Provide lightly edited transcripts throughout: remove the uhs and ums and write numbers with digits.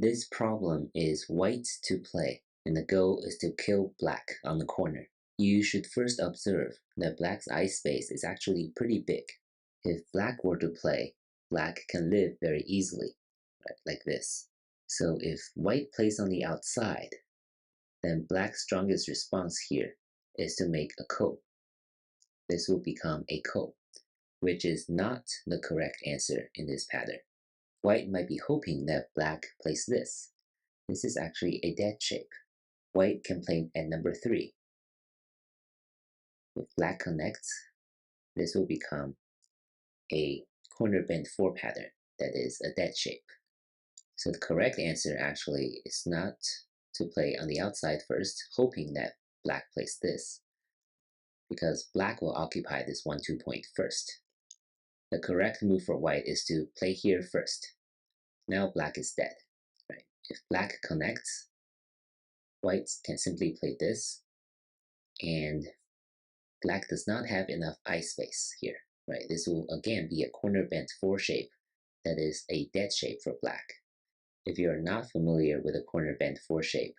This problem is white to play, and the goal is to kill black on the corner. You should first observe that black's ice space is actually pretty big. If black were to play, black can live very easily, right, like this. So if white plays on the outside, then black's strongest response here is to make a ko. This will become a ko, which is not the correct answer in this pattern. White might be hoping that black plays this. This is actually a dead shape. White can play at number 3. If black connects, this will become a corner bend 4 pattern that is a dead shape. So the correct answer actually is not to play on the outside first, hoping that black plays this, because black will occupy this 1-2 point first. The correct move for white is to play here first. Now black is dead, right? If black connects, white can simply play this, and black does not have enough ice space here, right? This will again be a corner bent 4 shape that is a dead shape for black. If you are not familiar with a corner bent 4 shape,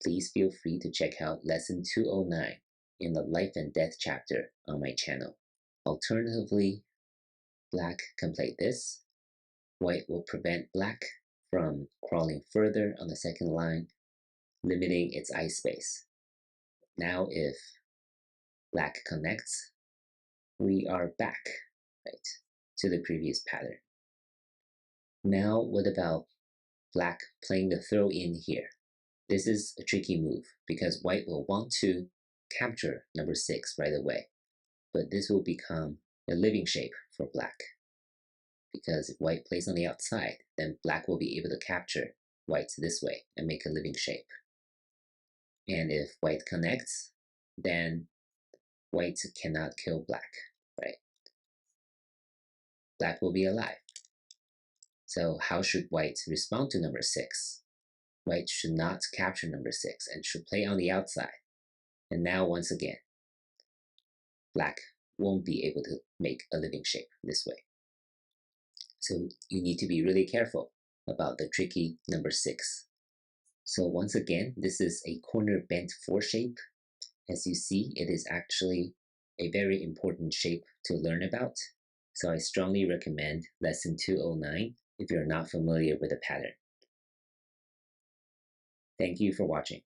please feel free to check out lesson 209 in the life and death chapter on my channel. Alternatively, black can play this. White will prevent black from crawling further on the second line, limiting its ice space. Now if black connects, we are back, right, to the previous pattern. Now what about black playing the throw in here? This is a tricky move because white will want to capture number 6 right away, but this will become a living shape for black, because if white plays on the outside, then black will be able to capture white this way and make a living shape. And if white connects, then white cannot kill black, right? Black will be alive. So how should white respond to number 6? White should not capture number 6 and should play on the outside. And now once again, black won't be able to make a living shape this way. So you need to be really careful about the tricky number 6. So once again, this is a corner bent 4 shape. As you see, it is actually a very important shape to learn about. So I strongly recommend lesson 209 if you're not familiar with the pattern. Thank you for watching.